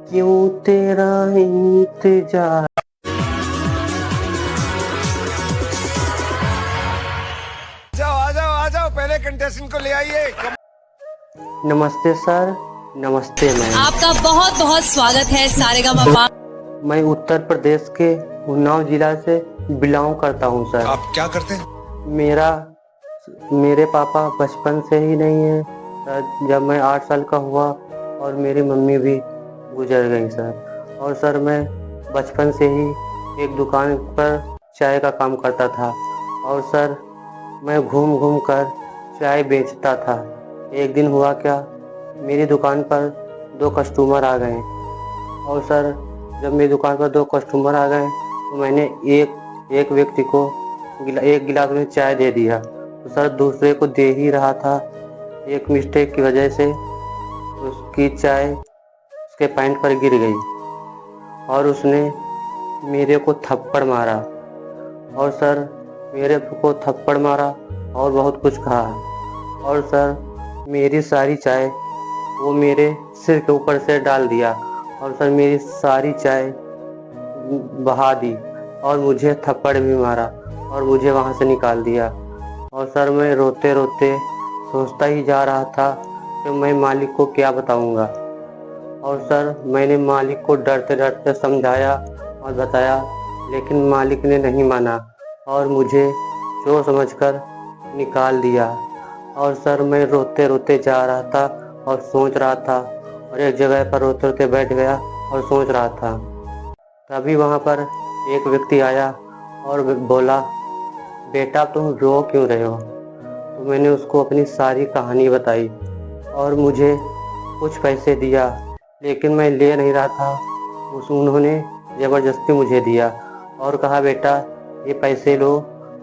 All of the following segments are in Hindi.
क्यों तेरा इंतजार। आ जाओ आ जाओ, पहले कंटेस्टेंट को ले आइए। नमस्ते सर। नमस्ते मैम। आपका बहुत बहुत स्वागत है सारेगामापा। मैं उत्तर प्रदेश के उन्नाव जिला से बिलोंग करता हूँ सर। आप क्या करते हैं? मेरा मेरे पापा बचपन से ही नहीं है सर। जब मैं 8 साल का हुआ और मेरी मम्मी भी गुजर गई सर। और सर मैं बचपन से ही एक दुकान पर चाय का काम करता था। और सर मैं घूम घूम कर चाय बेचता था। एक दिन हुआ क्या, मेरी दुकान पर 2 कस्टमर आ गए। और सर जब मेरी दुकान पर 2 कस्टमर आ गए तो मैंने एक व्यक्ति को एक गिलास में चाय दे दिया। तो सर दूसरे को दे ही रहा था, एक मिस्टेक की वजह से उसकी चाय उसके पैंट पर गिर गई और उसने मेरे को थप्पड़ मारा। और सर मेरे को थप्पड़ मारा और बहुत कुछ कहा। और सर मेरी सारी चाय वो मेरे सिर के ऊपर से डाल दिया। और सर मेरी सारी चाय बहा दी और मुझे थप्पड़ भी मारा और मुझे वहाँ से निकाल दिया। और सर मैं रोते रोते सोचता ही जा रहा था कि मैं मालिक को क्या बताऊंगा। और सर मैंने मालिक को डरते डरते समझाया और बताया, लेकिन मालिक ने नहीं माना और मुझे चोर समझकर निकाल दिया। और सर मैं रोते रोते जा रहा था और सोच रहा था और एक जगह पर रोते रोते बैठ गया और सोच रहा था। तभी वहाँ पर एक व्यक्ति आया और बोला, बेटा तुम रो क्यों रहे हो। तो मैंने उसको अपनी सारी कहानी बताई और मुझे कुछ पैसे दिया, लेकिन मैं ले नहीं रहा था। उन्होंने ज़बरदस्ती मुझे दिया और कहा, बेटा ये पैसे लो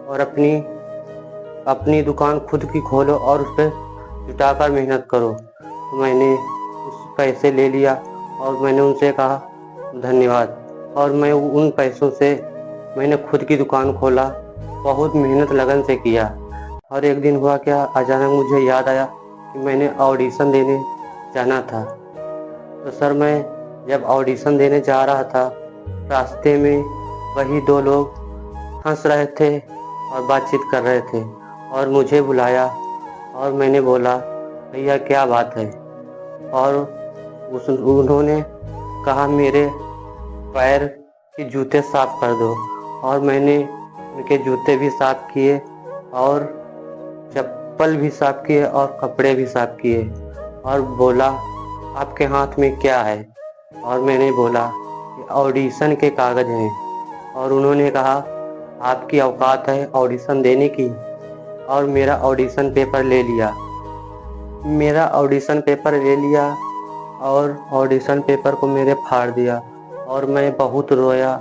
और अपनी दुकान खुद की खोलो और उस पर जुटाकर मेहनत करो। तो मैंने उस पैसे ले लिया और मैंने उनसे कहा धन्यवाद। और मैं उन पैसों से मैंने खुद की दुकान खोला, बहुत मेहनत लगन से किया। और एक दिन हुआ क्या, अचानक मुझे याद आया कि मैंने ऑडिशन देने जाना था। तो सर मैं जब ऑडिशन देने जा रहा था, रास्ते में वही 2 लोग हंस रहे थे और बातचीत कर रहे थे और मुझे बुलाया। और मैंने बोला, भैया क्या बात है। और उन्होंने कहा, मेरे पैर के जूते साफ कर दो। और मैंने उनके जूते भी साफ किए और चप्पल भी साफ किए और कपड़े भी साफ किए। और बोला, आपके हाथ में क्या है। और मैंने बोला, ऑडिशन के कागज हैं। और उन्होंने कहा, आपकी औकात है ऑडिशन देने की। और मेरा ऑडिशन पेपर ले लिया और ऑडिशन पेपर को मेरे फाड़ दिया और मैं बहुत रोया।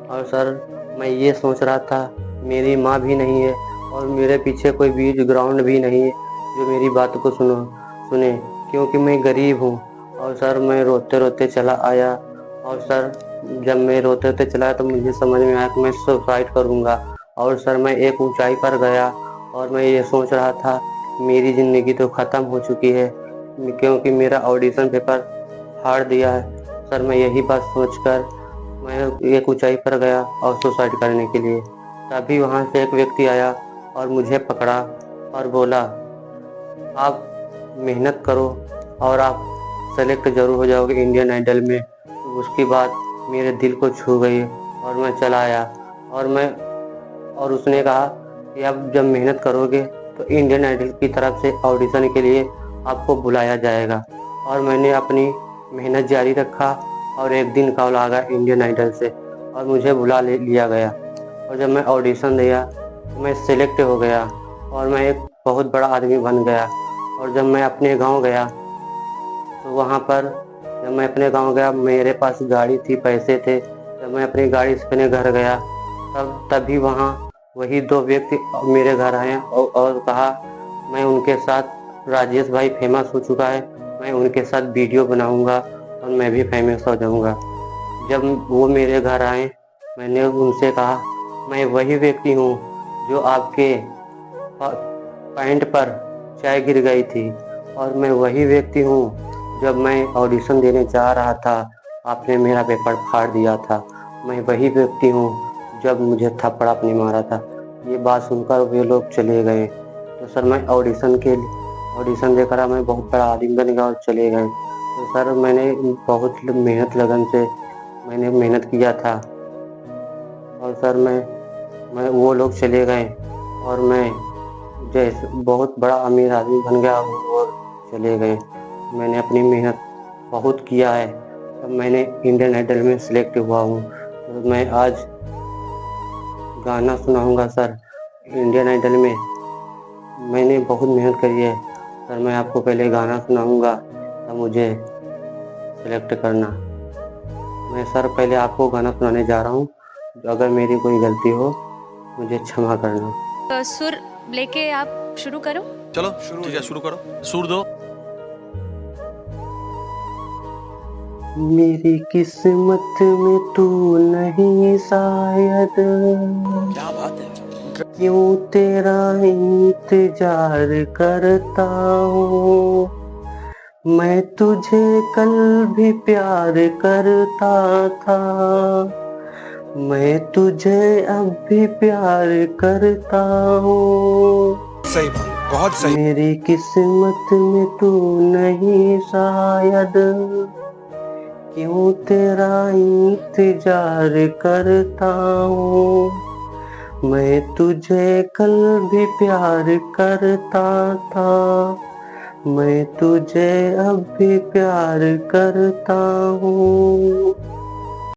और सर मैं ये सोच रहा था, मेरी माँ भी नहीं है और मेरे पीछे कोई बीच ग्राउंड भी नहीं है जो मेरी बात को सुने, क्योंकि मैं गरीब हूँ। और सर मैं रोते रोते चला आया। और सर जब मैं रोते रोते चला तो मुझे समझ में आया कि मैं सुसाइड करूँगा। और सर मैं एक ऊंचाई पर गया और मैं ये सोच रहा था, मेरी ज़िंदगी तो ख़त्म हो चुकी है, क्योंकि मेरा ऑडिशन पेपर फाड़ दिया है। सर मैं यही बात सोचकर मैं एक ऊंचाई पर गया और सुसाइड करने के लिए। तभी वहाँ से एक व्यक्ति आया और मुझे पकड़ा और बोला, आप मेहनत करो और आप सेलेक्ट ज़रूर हो जाओगे इंडियन आइडल में। तो उसकी बात मेरे दिल को छू गई और मैं चला आया। और उसने कहा कि आप जब मेहनत करोगे तो इंडियन आइडल की तरफ से ऑडिशन के लिए आपको बुलाया जाएगा। और मैंने अपनी मेहनत जारी रखा और एक दिन कॉल आ गया इंडियन आइडल से और मुझे बुला लिया गया। और जब मैं ऑडिशन दिया तो मैं सेलेक्ट हो गया और मैं एक बहुत बड़ा आदमी बन गया। और जब मैं अपने गांव गया तो वहाँ पर जब मैं अपने गांव गया, मेरे पास गाड़ी थी, पैसे थे। जब मैं अपनी गाड़ी से अपने घर गया तभी वहाँ वही 2 व्यक्ति मेरे घर आए और कहा, मैं उनके साथ, राजेश भाई फेमस हो चुका है, मैं उनके साथ वीडियो बनाऊंगा और मैं भी फेमस हो जाऊंगा। जब वो मेरे घर आए मैंने उनसे कहा, मैं वही व्यक्ति हूँ जो आपके पैंट पर चाय गिर गई थी। और मैं वही व्यक्ति हूँ जब मैं ऑडिशन देने जा रहा था आपने मेरा पेपर फाड़ दिया था। मैं वही व्यक्ति हूँ जब मुझे थप्पड़ आपने मारा था। ये बात सुनकर वे लोग चले गए। तो सर मैं ऑडिशन देकर मैं बहुत बड़ा आदमी बन गया और चले गए। तो सर मैंने बहुत मेहनत लगन से मैंने मेहनत किया था। और सर मैं वो लोग चले गए और मैं जैसे बहुत बड़ा अमीर आदमी बन गया और चले गए। मैंने अपनी मेहनत बहुत किया है, तब मैंने इंडियन आइडल में सिलेक्ट हुआ हूँ। तो मैं आज गाना सुनाऊंगा सर इंडियन आइडल में। मैंने बहुत मेहनत करी है सर। मैं आपको पहले गाना सुनाऊंगा तब मुझे सिलेक्ट करना। मैं सर पहले आपको गाना सुनाने जा रहा हूँ। अगर मेरी कोई गलती हो मुझे क्षमा करना। सुर लेके आप शुरू करो। चलो ठीक है, शुरू करो, सुर दो। मेरी किस्मत में तू नहीं शायद, क्या बात है। क्यों तेरा इंतजार करता हूँ। मैं तुझे कल भी प्यार करता था, मैं तुझे अब भी प्यार करता हूँ। सही बात, बहुत सही। मेरी किस्मत में तू नहीं शायद, क्यों तेरा इंतजार करता हूँ। मैं तुझे कल भी प्यार करता था, मैं तुझे अब भी प्यार करता हूँ।